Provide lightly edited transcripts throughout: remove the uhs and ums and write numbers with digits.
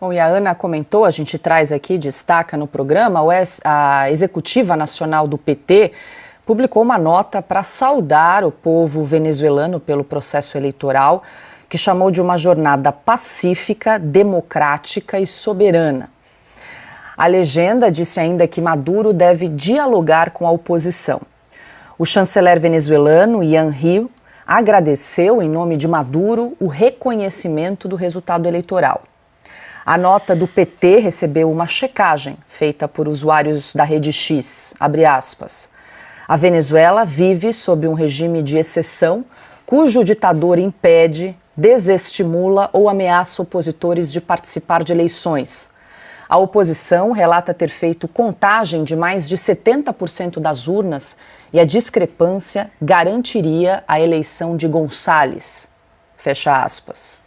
Bom, e a Ana comentou, a gente traz aqui, destaca no programa, a Executiva Nacional do PT publicou uma nota para saudar o povo venezuelano pelo processo eleitoral, que chamou de uma jornada pacífica, democrática e soberana. A legenda disse ainda que Maduro deve dialogar com a oposição. O chanceler venezuelano, Ian Hill, agradeceu, em nome de Maduro, o reconhecimento do resultado eleitoral. A nota do PT recebeu uma checagem feita por usuários da rede X, abre aspas. A Venezuela vive sob um regime de exceção, cujo ditador impede, desestimula ou ameaça opositores de participar de eleições. A oposição relata ter feito contagem de mais de 70% das urnas e a discrepância garantiria a eleição de Gonçalves. Fecha aspas.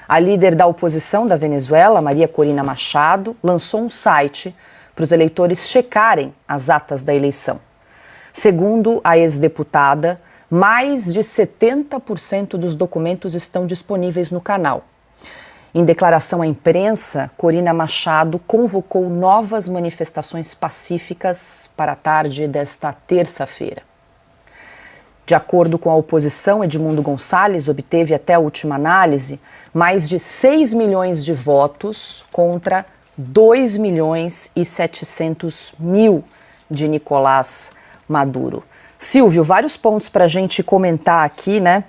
A líder da oposição da Venezuela, Maria Corina Machado, lançou um site para os eleitores checarem as atas da eleição. Segundo a ex-deputada, mais de 70% dos documentos estão disponíveis no canal. Em declaração à imprensa, Corina Machado convocou novas manifestações pacíficas para a tarde desta terça-feira. De acordo com a oposição, Edmundo Gonçalves obteve até a última análise mais de 6 milhões de votos contra 2 milhões e 700 mil de Nicolás Maduro. Silvio, vários pontos para a gente comentar aqui, né?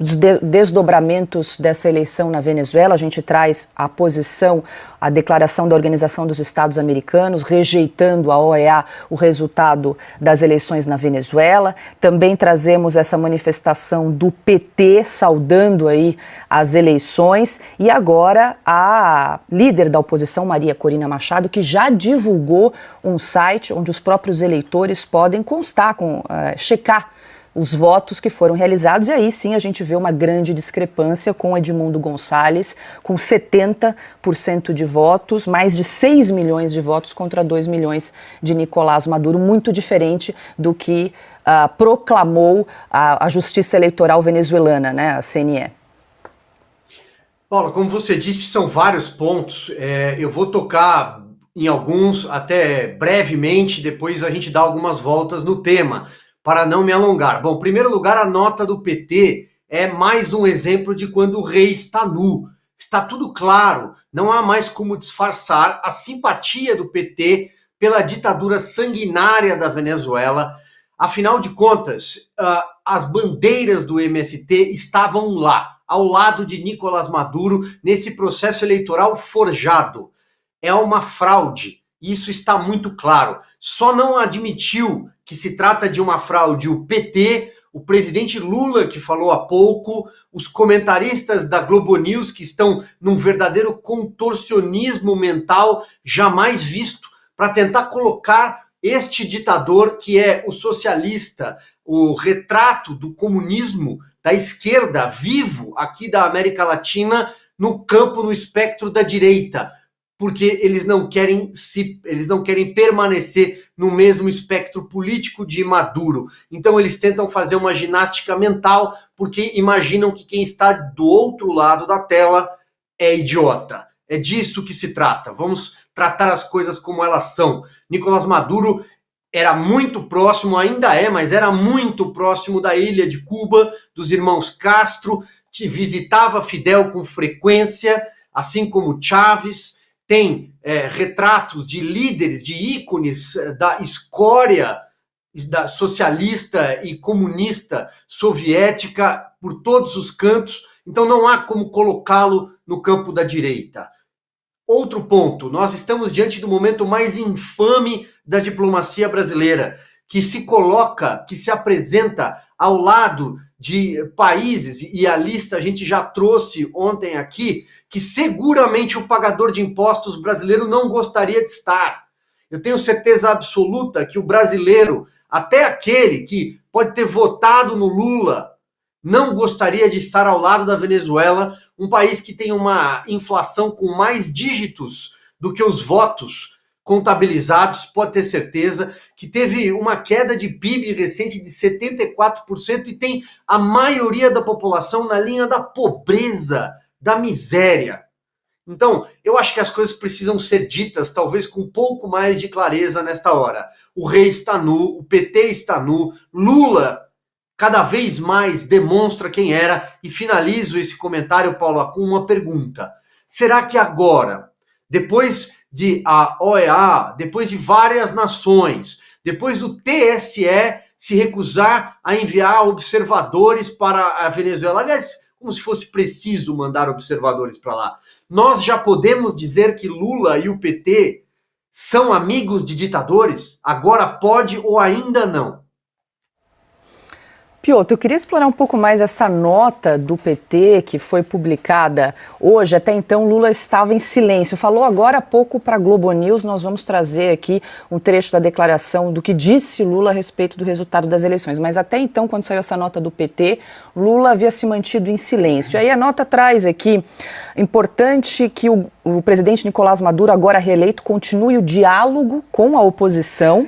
Os desdobramentos dessa eleição na Venezuela, a gente traz a posição, a declaração da Organização dos Estados Americanos, rejeitando a OEA o resultado das eleições na Venezuela. Também trazemos essa manifestação do PT saudando aí as eleições. E agora a líder da oposição, Maria Corina Machado, que já divulgou um site onde os próprios eleitores podem checar os votos que foram realizados, e aí sim a gente vê uma grande discrepância com Edmundo Gonçalves, com 70% de votos, mais de 6 milhões de votos contra 2 milhões de Nicolás Maduro, muito diferente do que proclamou a Justiça Eleitoral venezuelana, né, a CNE. Paula, como você disse, são vários pontos, eu vou tocar em alguns até brevemente, depois a gente dá algumas voltas no tema, para não me alongar. Bom, em primeiro lugar, a nota do PT é mais um exemplo de quando o rei está nu. Está tudo claro, não há mais como disfarçar a simpatia do PT pela ditadura sanguinária da Venezuela. Afinal de contas, as bandeiras do MST estavam lá, ao lado de Nicolás Maduro, nesse processo eleitoral forjado. É uma fraude, isso está muito claro. Só não admitiu que se trata de uma fraude o PT, o presidente Lula, que falou há pouco, os comentaristas da Globo News, que estão num verdadeiro contorcionismo mental jamais visto, para tentar colocar este ditador, que é o socialista, o retrato do comunismo da esquerda vivo aqui da América Latina, no campo, no espectro da direita, porque eles não querem permanecer no mesmo espectro político de Maduro. Então eles tentam fazer uma ginástica mental, porque imaginam que quem está do outro lado da tela é idiota. É disso que se trata. Vamos tratar as coisas como elas são. Nicolás Maduro era muito próximo, ainda é, mas era muito próximo da ilha de Cuba, dos irmãos Castro, visitava Fidel com frequência, assim como Chávez. Tem retratos de líderes, de ícones da escória da socialista e comunista soviética por todos os cantos, então não há como colocá-lo no campo da direita. Outro ponto, nós estamos diante do momento mais infame da diplomacia brasileira, que se coloca, que se apresenta ao lado de países, e a lista a gente já trouxe ontem aqui, que seguramente o pagador de impostos brasileiro não gostaria de estar. Eu tenho certeza absoluta que o brasileiro, até aquele que pode ter votado no Lula, não gostaria de estar ao lado da Venezuela, um país que tem uma inflação com mais dígitos do que os votos contabilizados, pode ter certeza, que teve uma queda de PIB recente de 74% e tem a maioria da população na linha da pobreza, da miséria. Então, eu acho que as coisas precisam ser ditas, talvez com um pouco mais de clareza nesta hora. O rei está nu, o PT está nu, Lula cada vez mais demonstra quem era. E finalizo esse comentário, Paulo, com uma pergunta. Será que agora, depois de a OEA, depois de várias nações, depois do TSE se recusar a enviar observadores para a Venezuela, aliás, como se fosse preciso mandar observadores para lá, nós já podemos dizer que Lula e o PT são amigos de ditadores? Agora pode ou ainda não? Piotr, eu queria explorar um pouco mais essa nota do PT que foi publicada hoje. Até então, Lula estava em silêncio. Falou agora há pouco para a Globo News. Nós vamos trazer aqui um trecho da declaração do que disse Lula a respeito do resultado das eleições. Mas até então, quando saiu essa nota do PT, Lula havia se mantido em silêncio. Aí a nota traz aqui, importante que o presidente Nicolás Maduro, agora reeleito, continue o diálogo com a oposição,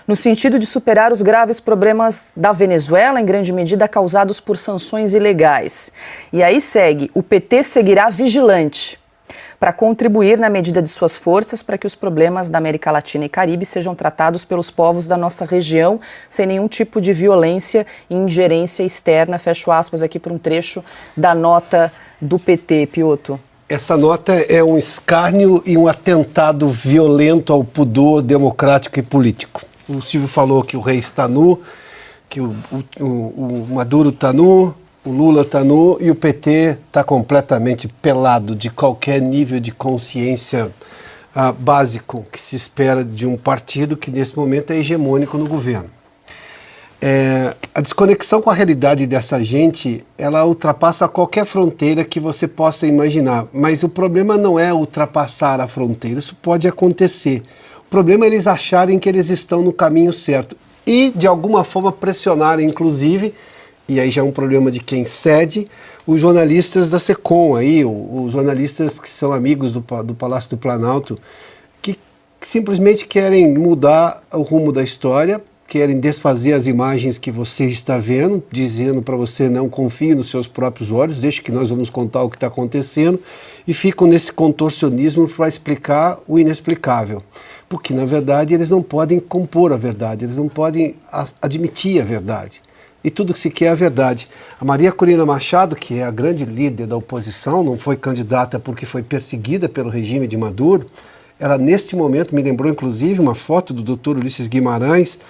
no sentido de superar os graves problemas da Venezuela, em grande medida causados por sanções ilegais. E aí segue, o PT seguirá vigilante para contribuir na medida de suas forças para que os problemas da América Latina e Caribe sejam tratados pelos povos da nossa região, sem nenhum tipo de violência e ingerência externa. Fecho aspas aqui para um trecho da nota do PT, Piotr. Essa nota é um escárnio e um atentado violento ao pudor democrático e político. O Silvio falou que o rei está nu, que o Maduro está nu, o Lula está nu e o PT está completamente pelado de qualquer nível de consciência básico que se espera de um partido que nesse momento é hegemônico no governo. A desconexão com a realidade dessa gente, ela ultrapassa qualquer fronteira que você possa imaginar, mas o problema não é ultrapassar a fronteira, isso pode acontecer. O problema é eles acharem que eles estão no caminho certo e, de alguma forma, pressionarem, inclusive, e aí já é um problema de quem cede, os jornalistas da SECOM, aí, os jornalistas que são amigos do Palácio do Planalto, que simplesmente querem mudar o rumo da história, querem desfazer as imagens que você está vendo, dizendo para você não confie nos seus próprios olhos, deixe que nós vamos contar o que está acontecendo, e ficam nesse contorcionismo para explicar o inexplicável. Porque, na verdade, eles não podem compor a verdade, eles não podem admitir a verdade. E tudo que se quer é a verdade. A Maria Corina Machado, que é a grande líder da oposição, não foi candidata porque foi perseguida pelo regime de Maduro, ela, neste momento, me lembrou, inclusive, uma foto do Dr. Ulisses Guimarães,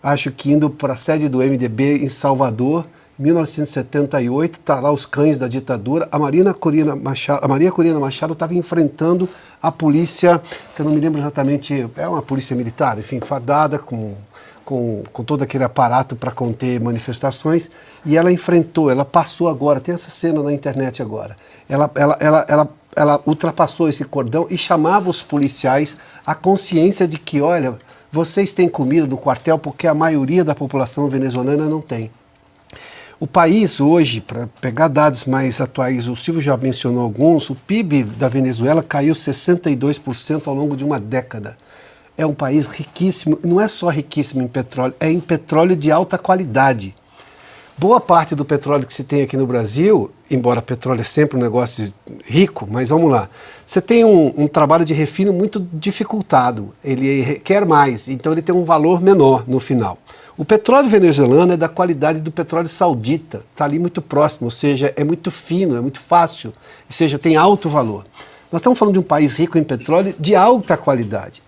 acho que indo para a sede do MDB em Salvador, 1978, está lá os cães da ditadura. A Maria Corina Machado estava enfrentando a polícia, que eu não me lembro exatamente, é uma polícia militar, enfim, fardada, com todo aquele aparato para conter manifestações, e ela enfrentou, ela passou agora, tem essa cena na internet agora, ela ultrapassou esse cordão e chamava os policiais à consciência de que, olha, vocês têm comida no quartel porque a maioria da população venezuelana não tem. O país hoje, para pegar dados mais atuais, o Silvio já mencionou alguns, o PIB da Venezuela caiu 62% ao longo de uma década. É um país riquíssimo, não é só riquíssimo em petróleo, é em petróleo de alta qualidade. Boa parte do petróleo que se tem aqui no Brasil, embora petróleo é sempre um negócio rico, mas vamos lá, você tem um trabalho de refino muito dificultado, ele requer mais, então ele tem um valor menor no final. O petróleo venezuelano é da qualidade do petróleo saudita, está ali muito próximo, ou seja, é muito fino, é muito fácil, ou seja, tem alto valor. Nós estamos falando de um país rico em petróleo de alta qualidade.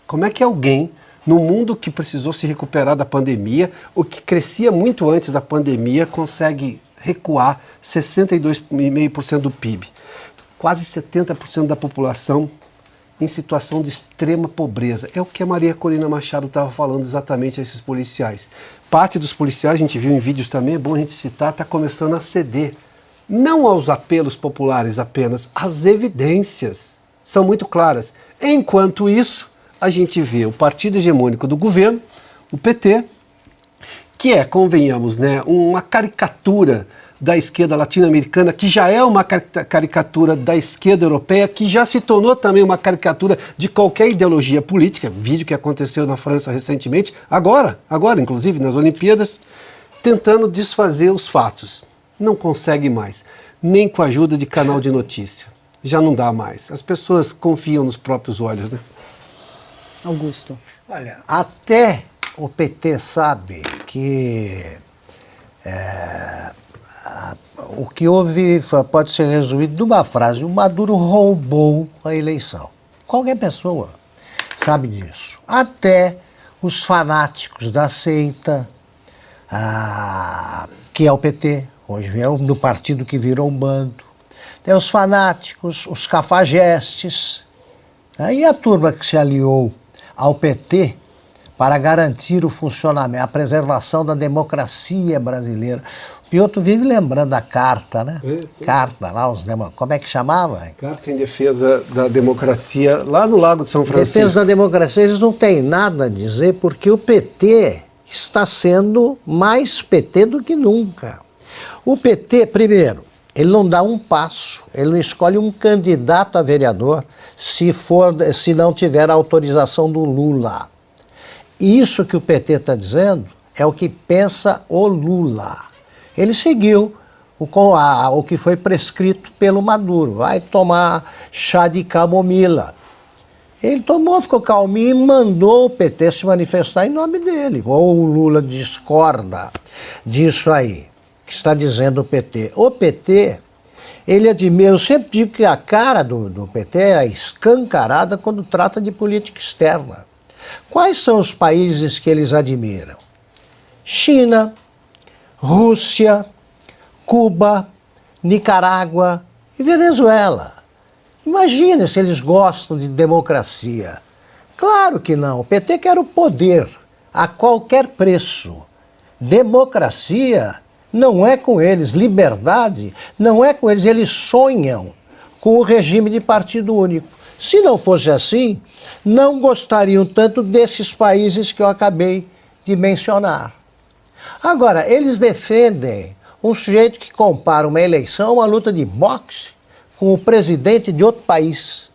Como é que alguém, no mundo que precisou se recuperar da pandemia, ou que crescia muito antes da pandemia, consegue recuar 62,5% do PIB? Quase 70% da população em situação de extrema pobreza. É o que a Maria Corina Machado estava falando exatamente a esses policiais. Parte dos policiais, a gente viu em vídeos também, é bom a gente citar, está começando a ceder. Não aos apelos populares apenas, às evidências. São muito claras. Enquanto isso, a gente vê o partido hegemônico do governo, o PT, que é, convenhamos, né, uma caricatura da esquerda latino-americana, que já é uma caricatura da esquerda europeia, que já se tornou também uma caricatura de qualquer ideologia política, vídeo que aconteceu na França recentemente, agora, inclusive nas Olimpíadas, tentando desfazer os fatos. Não consegue mais, nem com a ajuda de canal de notícia. já não dá mais. As pessoas confiam nos próprios olhos, né? Augusto. Olha, até o PT sabe que o que houve pode ser resumido numa frase: o Maduro roubou a eleição. Qualquer pessoa sabe disso. Até os fanáticos da seita, que é o PT, hoje é do partido que virou um bando. Tem os fanáticos, os cafajestes, e a turma que se aliou ao PT para garantir o funcionamento, a preservação da democracia brasileira. O Piotr vive lembrando a carta, né? Carta lá, como é que chamava? Carta em defesa da democracia, lá no Lago de São Francisco. Defesa da democracia, eles não têm nada a dizer, porque o PT está sendo mais PT do que nunca. O PT, primeiro, ele não dá um passo, ele não escolhe um candidato a vereador se não tiver a autorização do Lula. Isso que o PT está dizendo é o que pensa o Lula. Ele seguiu o que foi prescrito pelo Maduro. Vai tomar chá de camomila. Ele tomou, ficou calminho e mandou o PT se manifestar em nome dele. Ou o Lula discorda disso aí, que está dizendo o PT. O PT, ele admira, eu sempre digo que a cara do PT é escancarada quando trata de política externa. Quais são os países que eles admiram? China, Rússia, Cuba, Nicarágua e Venezuela. Imagina se eles gostam de democracia. Claro que não. O PT quer o poder a qualquer preço. Democracia não é com eles. Liberdade não é com eles. Eles sonham com o regime de partido único. Se não fosse assim, não gostariam tanto desses países que eu acabei de mencionar. Agora, eles defendem um sujeito que compara uma eleição a uma luta de boxe com o presidente de outro país.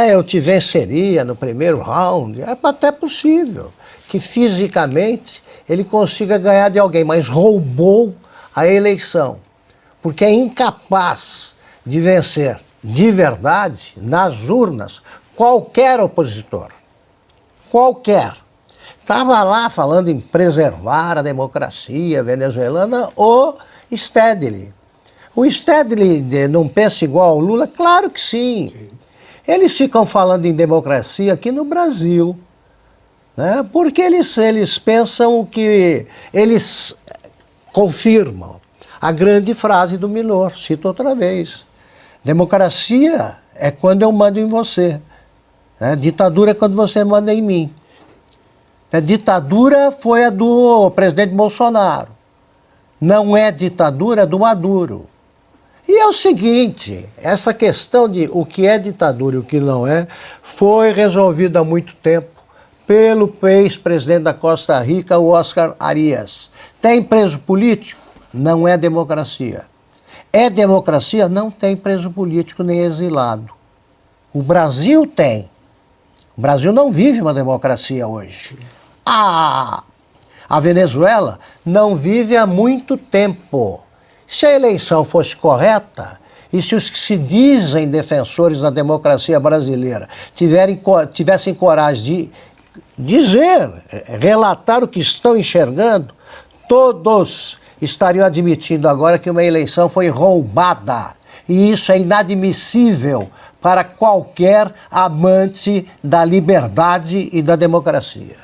Eu te venceria no primeiro round. É até possível que fisicamente ele consiga ganhar de alguém, mas roubou a eleição, porque é incapaz de vencer de verdade, nas urnas, qualquer opositor. Qualquer. Estava lá falando em preservar a democracia venezuelana, o Stedley. O Stedley não pensa igual ao Lula? Claro que sim. Eles ficam falando em democracia aqui no Brasil, né? Porque eles pensam que eles confirmam a grande frase do Milor, cito outra vez. Democracia é quando eu mando em você. Ditadura é quando você manda em mim. A ditadura foi a do presidente Bolsonaro. Não é ditadura, é do Maduro. E é o seguinte, essa questão de o que é ditadura e o que não é, foi resolvida há muito tempo pelo ex-presidente da Costa Rica, o Oscar Arias. Tem preso político? Não é democracia. É democracia? Não tem preso político nem exilado. O Brasil tem. O Brasil não vive uma democracia hoje. A Venezuela não vive há muito tempo. Se a eleição fosse correta, e se os que se dizem defensores da democracia brasileira tivessem coragem de dizer, relatar o que estão enxergando, todos estariam admitindo agora que uma eleição foi roubada. E isso é inadmissível para qualquer amante da liberdade e da democracia.